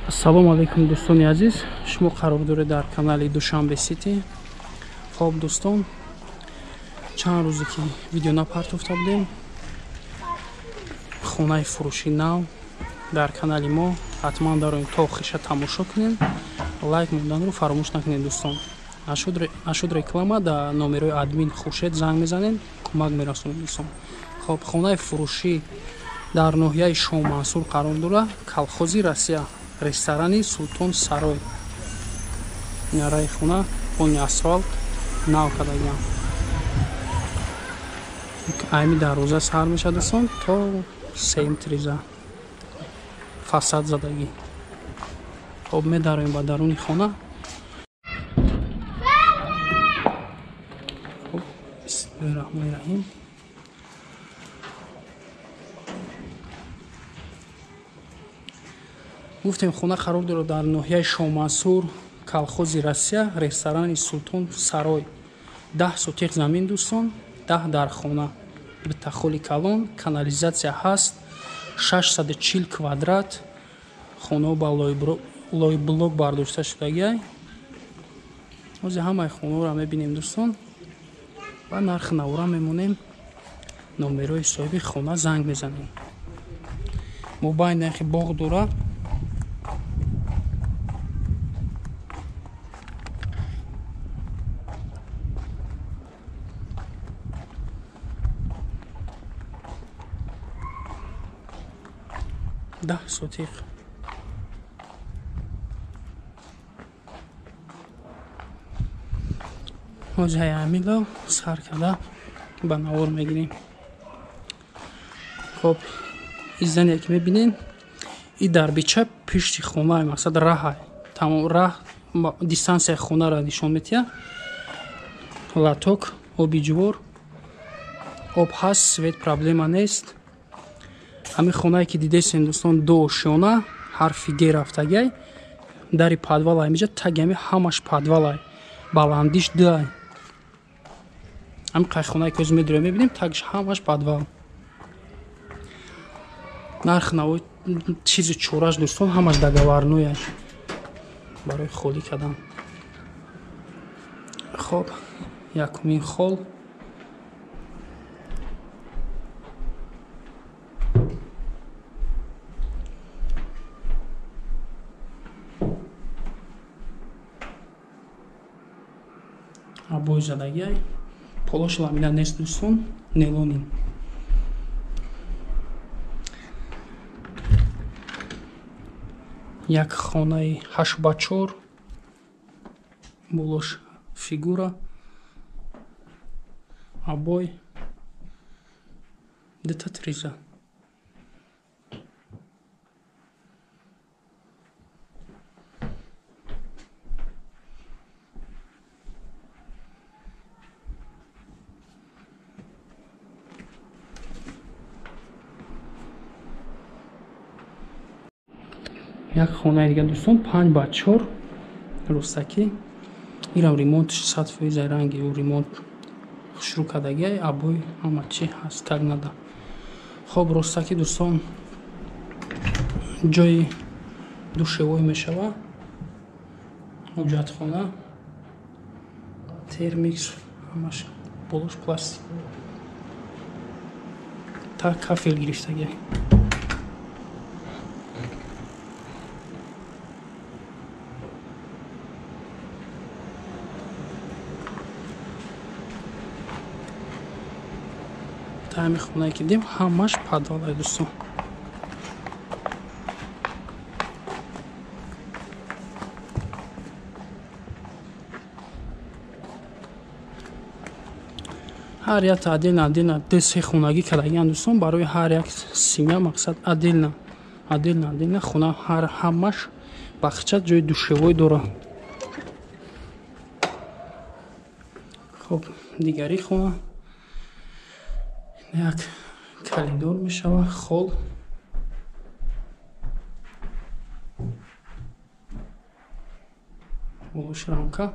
Ассалому алейкум дӯстони азиз, шумо қарор доред дар канали Душанбе Сити. Хоб дӯстон, чанд рӯзе ки видео напартофта будем. Хонаи фурӯши нав дар канали мо. Ҳатман дароем то охириша тамошо кунед. Лайк монданро фаромӯш накунед дӯстон. Нашуд реклама дар номерои админ Хуршед занг мезанед, кӯмак мерасонед дӯстон. Хоб, хонаи фурӯши дар ноҳияи Шоҳ Мансур қарор дорад. Колхози Россия, ресторани Султон Сарой. Нараи хона бони асфалт нав кардагиам. Айми дарвоза сар мешад дӯстон то 3 метриза фасад задагӣ. Хоб, медароем ба даруни хона. Хоб, бисмиллаҳир-раҳмонир-раҳим. гуфтем хона қарор дорад дар ноҳияи Шоҳ Мансур, колхози Россия, ресторани Султон Сарой. 10 сотиқ замин дӯстон, 10 дар хона. Битахоли калон, канализатсия ҳаст, 640 квадрат. Хонао ба лойблок бардошта шудагиай. ҳозир ҳамаи хонаоро мебинем дӯстон. Ва нархи навора мемонем. Номерои соҳиби хона занг мезанем. Мобайн нархи боғ дора. ده сотиқ. ҳозир ҳамило сар карда ба навор мегирем. хоб, иззане ки мебинем, и дарбича пишти хона мақсад раҳ, тамом раҳ дистансияи хонара нишон метиҳад. Латок, оби ҷувор, об ҳаст, свет проблема нест. ҳамин хонае ки дидесен дӯстон, 2 ошёна, ҳарфи г рафтагай, дари падвалай меҷа, таги ҳами ҳамаш падвалай, баландиш дай. ҳамин қайхонае ки ҳозир медурем мебинем, тагиш ҳамаш падвал. нарх навои чизи чораш дӯстон, ҳамаш дагаварноя барои холӣ кардан. хоб, якумин хол. Абои задагиай, полош ламина нест дӯстон, нелонин. Як хонаи 8х4, болош фигура, абой детатриза. Як хонаи дига дӯстон, 5х4 рӯстакӣ. Ирам ремонт 100% ранги ӯ ремонт шурӯъ кардагиай, абои ҳама чӣ ҳаст, таг нада. хоб, рӯстакӣ дӯстон, ҷои душевой мешавад. ҳоҷатхона, термикс, ҳамаш болош пластик. Так кафел гирифтагиай. ҳамин хонае ки дидем, ҳамаш падвалай дӯстон. ҳар як отдельно ду се хонагӣ кардагиан дӯстон, барои ҳар як семья мақсад отдельно хона ҳамаш бахча ҷои душевой дорад. хоб, дигари хона як калидор мешавад, хол. болош рамка.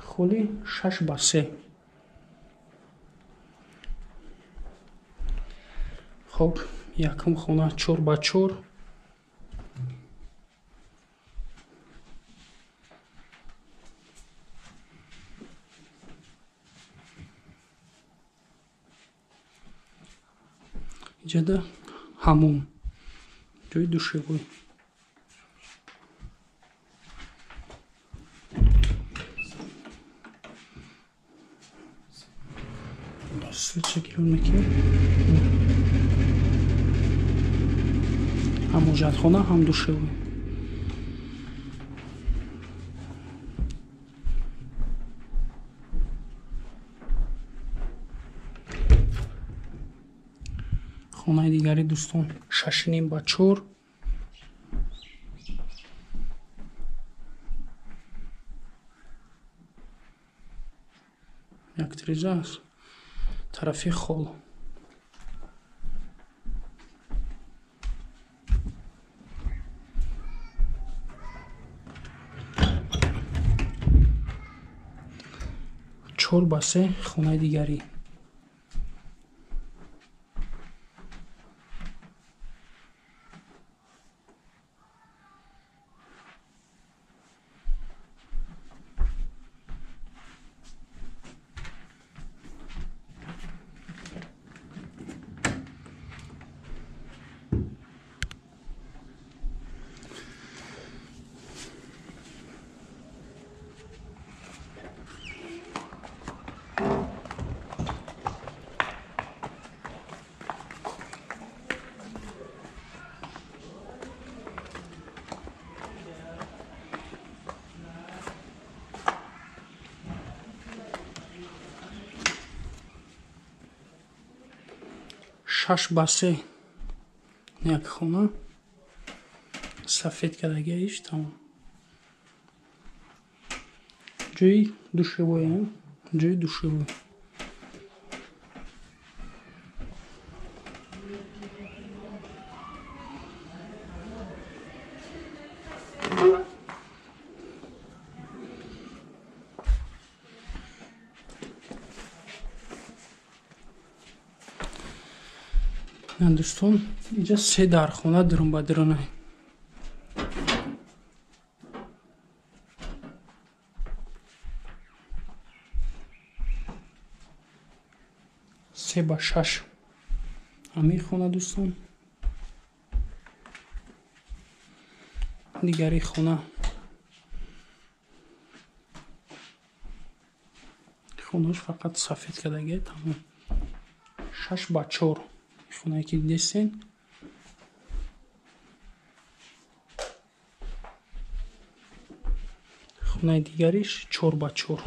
холи 6х3. خب یکم خونه 4x4 инҷода ҳаммом, ҷои душевой. ҳам ҳоҷатхона, ҳам душевой. хонаи дигари дӯстон 6.5 ба 4. як тиреза аст. тарафи хол. чор ба се хонаи дигарӣ. шаш ба се як хона сафед кардагиаш тамом. ҷои душевой, ҷои душевой. дӯстон, инҷа се дархона дрон ба дрона. се ба шаш ҳамин хона дӯстон. дигари хона хонааш фақат сафед кардагия тамом. 6 ба 4 хонае ки дидестен. хонаи дигариш 4 ба 4.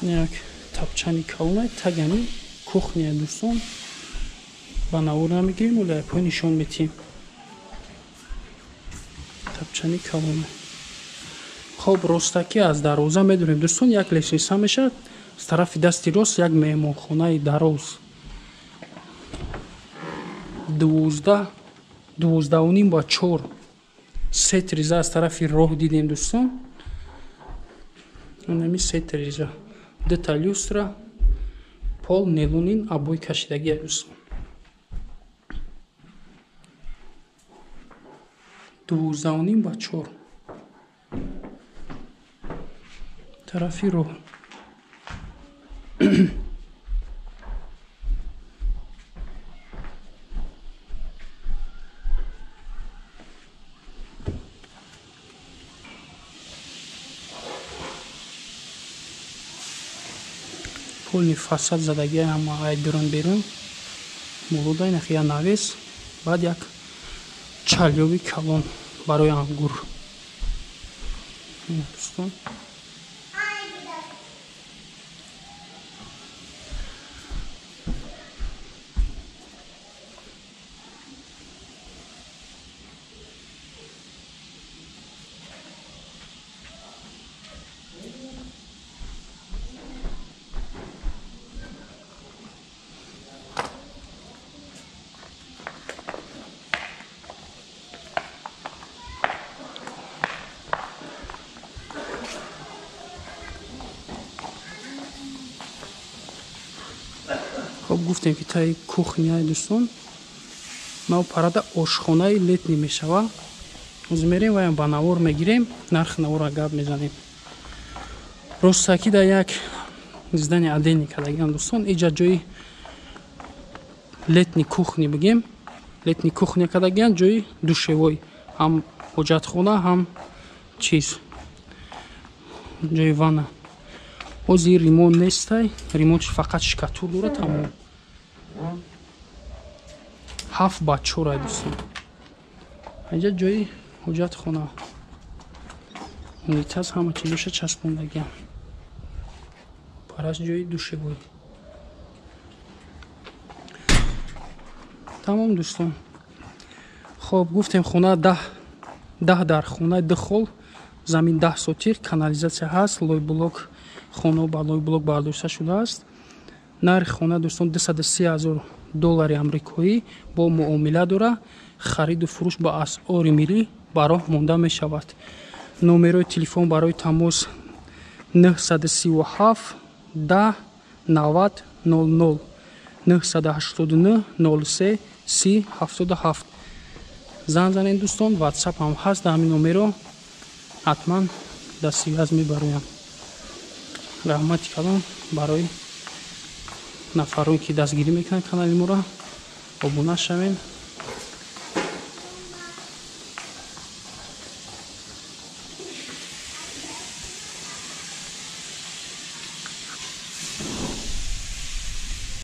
як тапчани калон тагани кухня дӯстон. ба навор намегирем, вале пой нишон метиҳем. тапчани калон. хоб ростаки аз дароза медонем дӯстон, як лесница мешавад. аз тарафи дасти рост як меҳмонхонаи дароз. 12.5 ба 4. се тиреза аз тарафи роҳ дидем дӯстон. нами се тиреза. Дата люстра, пол нелонин, абой кашидагия дӯстон. 12.5 ба 4. тарафи роҳ. полни фасад задагия ҳама айдбирон берун. молодай нахия навес. баъд як чалёви калон барои ангур. дӯстон. خب گفتیم که تای کухня دوستان ما парада ошхонаи летни мешава узмерим ва ба навор мегирем нарх навора гап мезанем ростаки да як здания отдельно кардагиам дӯстон иҷа ҷои летни кухни бигем летни кухня кардагиам ҷои душевой ҳам ҳоҷатхона ҳам чиз ҷои ванна ҳозир ремонт нестай ремонтш фақат шикатур дорад тамом 7 ба 4 дӯстон инҷа ҷои ҳоҷатхона унитаз ҳама чизоша часпондагиам параш ҷои душевой тамом дӯстон хоб гуфтем хона 10 дар хонаи духол замин 10 сотиқ канализатсия ҳаст лойблок хоно ба лойблок бардошта шудааст нархи хона дӯстон $230,000 амрикоӣ бо муомила дора хариду фурӯш ба асъори миллӣ ба роҳ монда мешавад номерои телефон барои тамос 937 10 90 00 989 03 30 77 зан занед дӯстон ватсап ҳам ҳаст дар ҳамин номеро ҳатман дастивиаз мебароям раҳмати калон барои нафароне ки дастгирӣ мекунанд канали моро обуна шавем